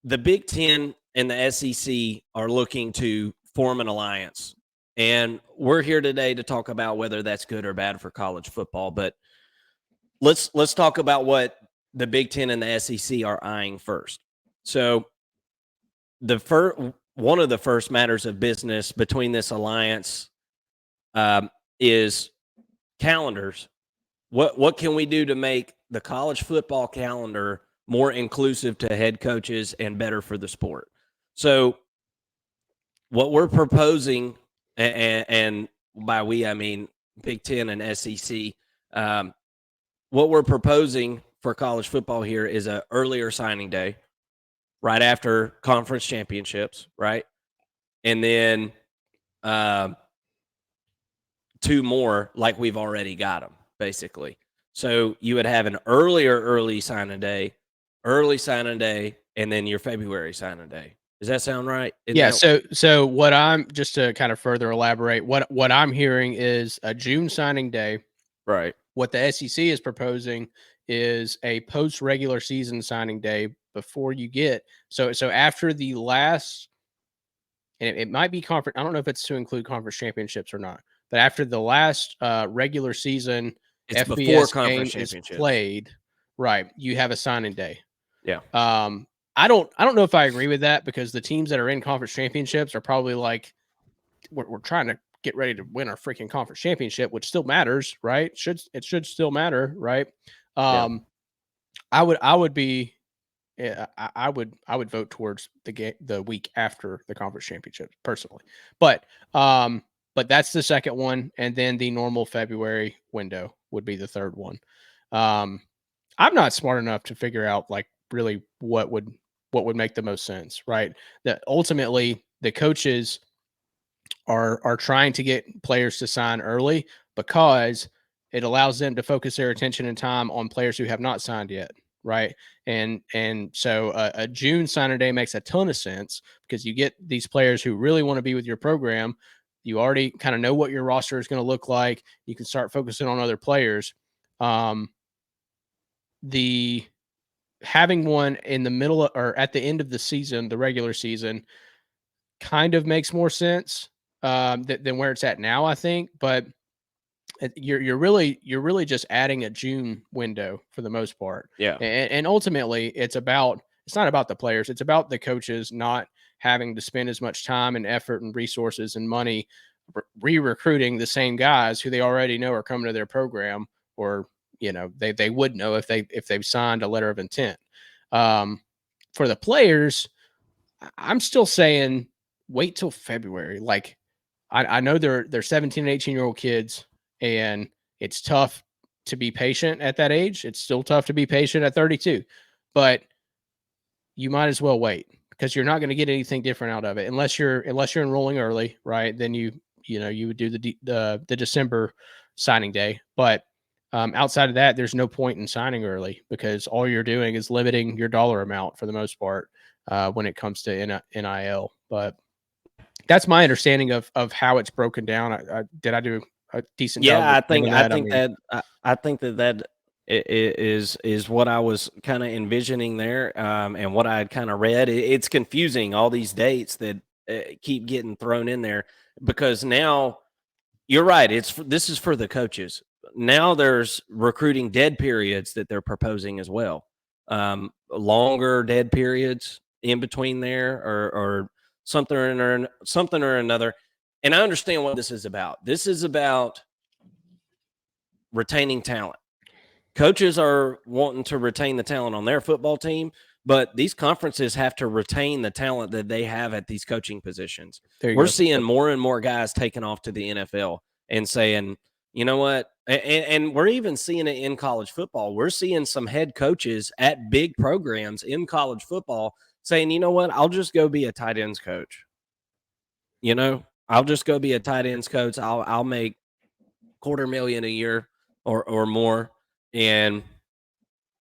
the Big Ten and the SEC are looking to form an alliance. And we're here today to talk about whether that's good or bad for college football. But let's talk about what the Big Ten and the SEC are eyeing first. So one of the first matters of business between this alliance is calendars. What can we do to make the college football calendar more inclusive to head coaches and better for the sport? So what we're proposing, and by we, I mean Big Ten and SEC, what we're proposing for college football here is an earlier signing day right after conference championships, right? And then 2 more like we've already got them, basically. So you would have an early signing day, and then your February signing day. Does that sound right? So what I'm, just to kind of further elaborate, what I'm hearing is a June signing day. Right. What the SEC is proposing is a post regular season signing day before you get so after the last, and it might be conference. I don't know if it's to include conference championships or not, but after the last regular season it's FBS before conference game is championships played, right? You have a signing day. Yeah. I don't know if I agree with that, because the teams that are in conference championships are probably like, we're trying to get ready to win our freaking conference championship, which still matters, right? It should still matter, right? I would vote towards the week after the conference championship personally, but that's the second one, and then the normal February window would be the third one. I'm not smart enough to figure out like really what would make the most sense, right? That ultimately the coaches are trying to get players to sign early because it allows them to focus their attention and time on players who have not signed yet, right? And so a June signing day makes a ton of sense, because you get these players who really want to be with your program. You already kind of know what your roster is going to look like. You can start focusing on other players. The having one in the middle or at the end of the season, the regular season, kind of makes more sense than where it's at now, I think. But you're really just adding a June window for the most part. Yeah. And ultimately it's not about the players. It's about the coaches not having to spend as much time and effort and resources and money re-recruiting the same guys who they already know are coming to their program, or, you know, they would know if they've signed a letter of intent. For the players, I'm still saying wait till February. Like, I know they're 17 and 18-year-old kids, and it's tough to be patient at that age. It's still tough to be patient at 32, but you might as well wait, because you're not going to get anything different out of it unless you're enrolling early, right? Then you would do the December signing day. But outside of that, there's no point in signing early, because all you're doing is limiting your dollar amount for the most part when it comes to NIL. But that's my understanding of how it's broken down. Did I do a decent job? Yeah, I think that is what I was kind of envisioning there, and what I had kind of read. It's confusing, all these dates that keep getting thrown in there, because now you're right. This is for the coaches. Now there's recruiting dead periods that they're proposing as well. Longer dead periods in between there, or something or another. And I understand what this is about. This is about retaining talent. Coaches are wanting to retain the talent on their football team, but these conferences have to retain the talent that they have at these coaching positions. We're seeing more and more guys taking off to the NFL and saying, you know what? And we're even seeing it in college football. We're seeing some head coaches at big programs in college football saying, you know what? I'll just go be a tight ends coach. You know, I'll just go be a tight ends coach. I'll make $250,000 a year or more. And,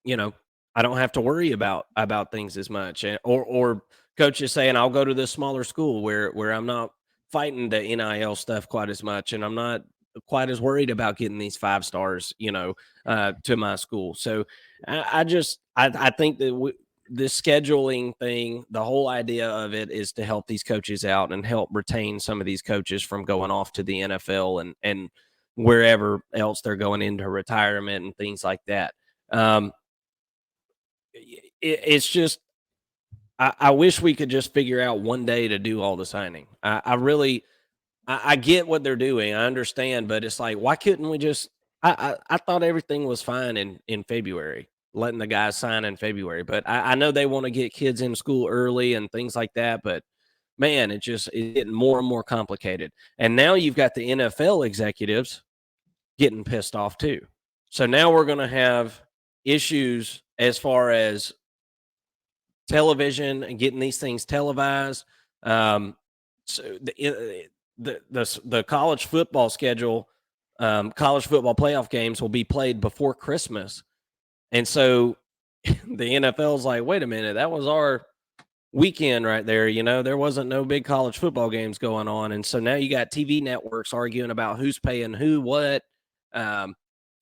you know, I don't have to worry about things as much. Or coaches saying, I'll go to this smaller school where I'm not fighting the NIL stuff quite as much, and I'm not quite as worried about getting these 5 stars, you know, to my school. So I think that the scheduling thing, the whole idea of it is to help these coaches out and help retain some of these coaches from going off to the NFL and wherever else they're going into retirement and things like that. It's just, I wish we could just figure out one day to do all the signing. I get what they're doing. I understand, but it's like, why couldn't we just? I thought everything was fine in February, letting the guys sign in February. But I know they want to get kids in school early and things like that. But man, it's getting more and more complicated. And now you've got the NFL executives getting pissed off too. So now we're going to have issues as far as television and getting these things televised. So the college football schedule, college football playoff games will be played before Christmas. And so the NFL's like, wait a minute, that was our weekend right there. There wasn't no big college football games going on. And so now you got TV networks arguing about who's paying who what. So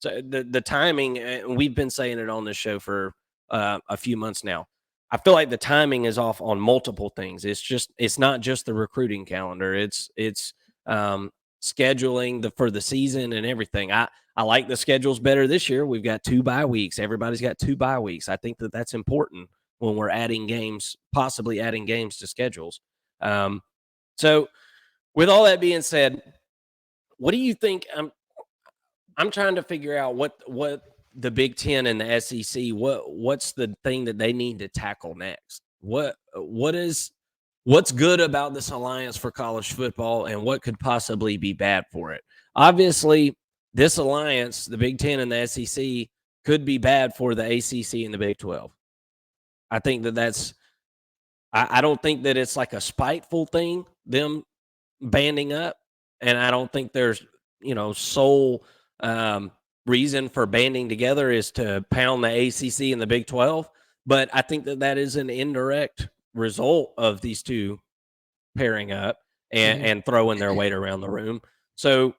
the timing, and we've been saying it on this show for a few months now. I feel like the timing is off on multiple things. It's not just the recruiting calendar. It's scheduling for the season and everything. I like the schedules better this year. We've got 2 bye weeks. Everybody's got 2 bye weeks. I think that's important when we're adding games, possibly adding games to schedules. So with all that being said, what do you think? I'm trying to figure out what the Big Ten and the SEC, what's the thing that they need to tackle next? What's good about this alliance for college football, and what could possibly be bad for it? Obviously, this alliance, the Big Ten and the SEC, could be bad for the ACC and the Big 12. I think that's I don't think that it's like a spiteful thing, them banding up, and I don't think there's sole reason for banding together is to pound the ACC and the Big 12. But I think that is an indirect result of these two pairing up and throwing their weight around the room. So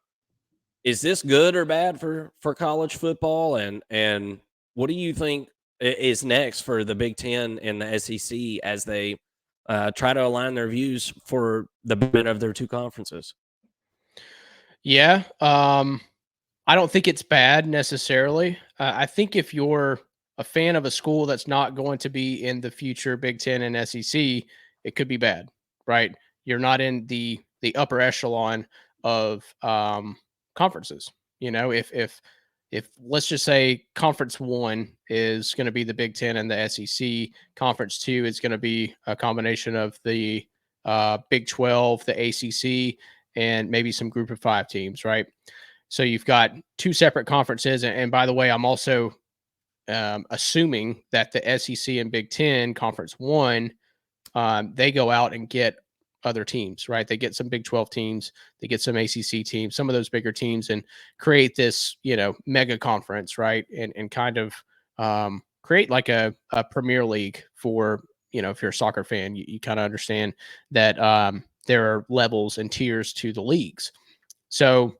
is this good or bad for college football? And what do you think is next for the Big Ten and the SEC as they try to align their views for the betterment of their two conferences? Yeah. I don't think it's bad necessarily. I think if you're a fan of a school that's not going to be in the future Big Ten and SEC, it could be bad, right? You're not in the upper echelon of conferences. If let's just say Conference 1 is going to be the Big Ten and the SEC, Conference 2 is going to be a combination of the Big 12, the ACC, and maybe some Group of 5 teams, right? So you've got 2 separate conferences. And by the way, I'm also assuming that the SEC and Big Ten, Conference 1, they go out and get other teams, right? They get some Big 12 teams, they get some ACC teams, some of those bigger teams, and create this, mega conference, right? And kind of create like a Premier League for, if you're a soccer fan, you kind of understand that there are levels and tiers to the leagues. So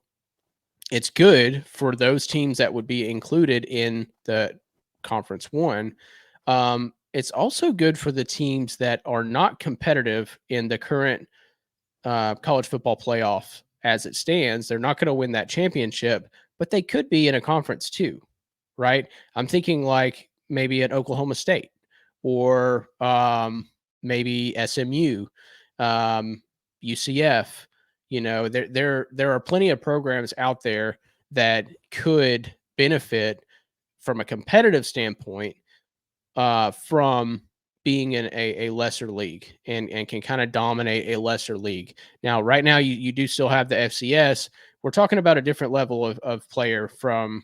it's good for those teams that would be included in the Conference 1. It's also good for the teams that are not competitive in the current college football playoff as it stands. They're not going to win that championship, but they could be in a conference too, right? I'm thinking like maybe at Oklahoma State or maybe SMU, UCF. There are plenty of programs out there that could benefit from a competitive standpoint from being in a lesser league and can kind of dominate a lesser league. Now, right now, you do still have the FCS. We're talking about a different level of player from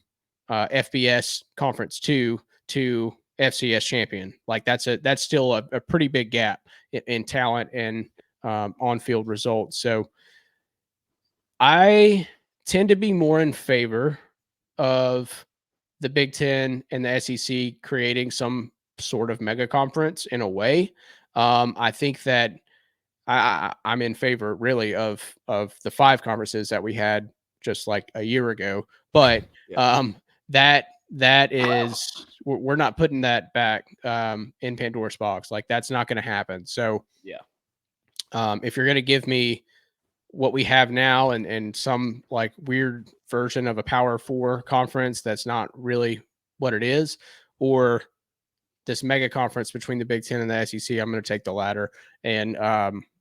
FBS Conference 2 to FCS champion. Like that's still a pretty big gap in talent and on-field results. So I tend to be more in favor of the Big Ten and the SEC creating some sort of mega conference in a way. I think that I'm in favor really of the 5 conferences that we had just like a year ago, but that is we're not putting that back in Pandora's box. Like, that's not going to happen. So yeah, if you're going to give me what we have now and some like weird version of a Power 4 conference that's not really what it is, or this mega conference between the Big Ten and the SEC, I'm going to take the latter. And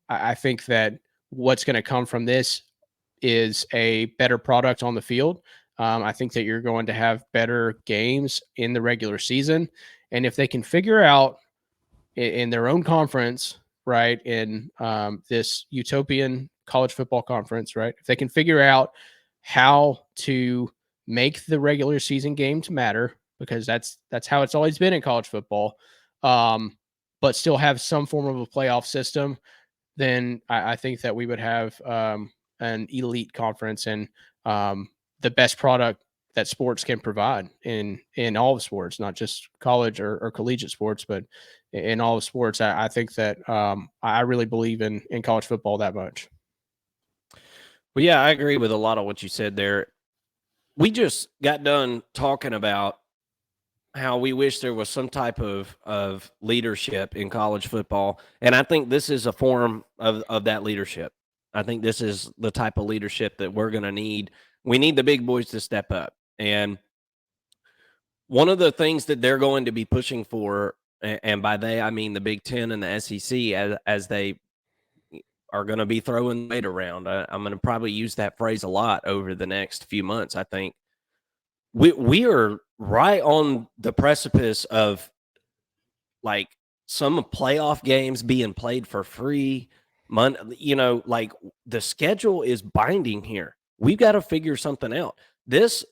I think that what's going to come from this is a better product on the field. I think that you're going to have better games in the regular season. And if they can figure out in their own conference, right, in this utopian college football conference, right, if they can figure out how to make the regular season games matter, because that's how it's always been in college football, but still have some form of a playoff system, then I think that we would have an elite conference and the best product that sports can provide in all of sports, not just college or collegiate sports, but in all of sports. I think that I really believe in college football that much. Well, yeah, I agree with a lot of what you said there. We just got done talking about how we wish there was some type of leadership in college football, and I think this is a form of that leadership. I think this is the type of leadership that we're going to need. We need the big boys to step up, and one of the things that they're going to be pushing for, and by they I mean the Big Ten and the SEC, as they are going to be throwing weight around. I'm going to probably use that phrase a lot over the next few months. I think we are right on the precipice of like some playoff games being played for free. Like the schedule is binding here. We've got to figure something out. This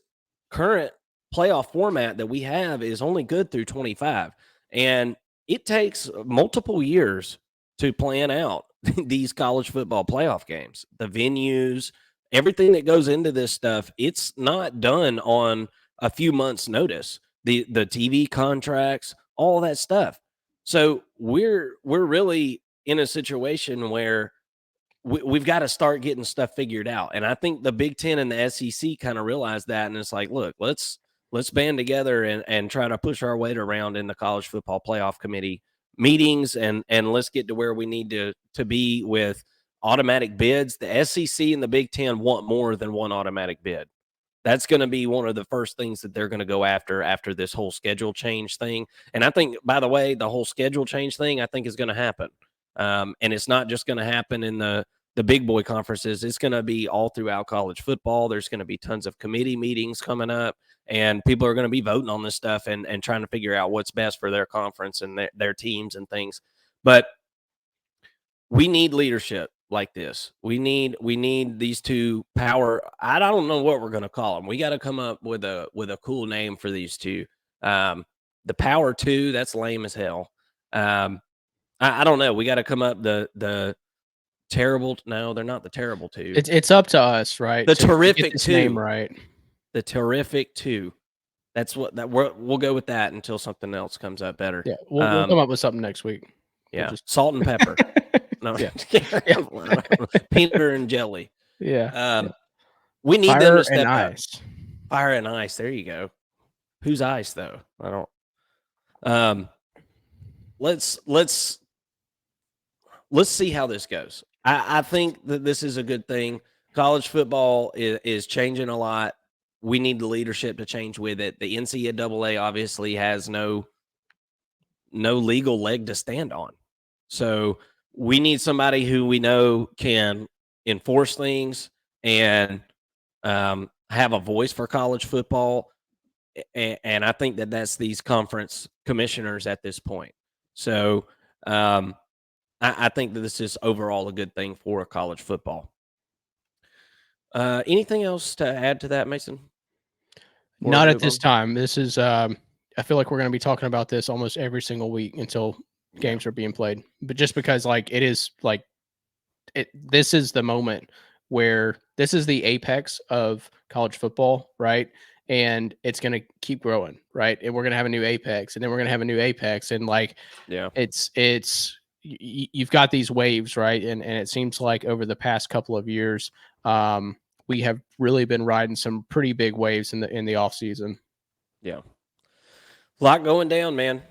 current playoff format that we have is only good through 25, and it takes multiple years to plan out these college football playoff games, the venues, everything that goes into this stuff. It's not done on a few months' notice. The TV contracts, all that stuff. So we're really in a situation where we've got to start getting stuff figured out. And I think the Big Ten and the SEC kind of realize that, and it's like, look, let's band together and try to push our weight around in the college football playoff committee meetings, and let's get to where we need to be with automatic bids. The SEC and the Big Ten want more than one automatic bid. That's going to be one of the first things that they're going to go after this whole schedule change thing. And I think, by the way, the whole schedule change thing, I think, is going to happen. And it's not just going to happen in the big boy conferences. It's going to be all throughout college football. There's going to be tons of committee meetings coming up, and people are going to be voting on this stuff and trying to figure out what's best for their conference and their teams and things. But we need leadership like this. We need these two power. I don't know what we're going to call them. We got to come up with a cool name for these two. The Power Two, that's lame as hell. I don't know. We got to come up the terrible. No, they're not the terrible two. It's up to us, right? The terrific two, name right? The terrific two. That's what we'll go with that until something else comes up better. Yeah, we'll come up with something next week. Yeah, salt and pepper. No, yeah. Peanut and jelly. Yeah. We need Fire them to step and up. ice. Fire and ice. There you go. Who's ice though? I don't. Let's see how this goes. I think that this is a good thing. College football is changing a lot. We need the leadership to change with it. The NCAA obviously has no legal leg to stand on. So we need somebody who we know can enforce things and have a voice for college football. And I think that that's these conference commissioners at this point. So I think that this is overall a good thing for college football. Anything else to add to that, Mason? Not at this time. This is I feel like we're going to be talking about this almost every single week until games are being played. But just because like it is like this is the moment where this is the apex of college football, right? And it's going to keep growing, right? And we're going to have a new apex, and then we're going to have a new apex, and like it's you've got these waves, right? And it seems like over the past couple of years, we have really been riding some pretty big waves in the off season. Yeah. A lot going down, man.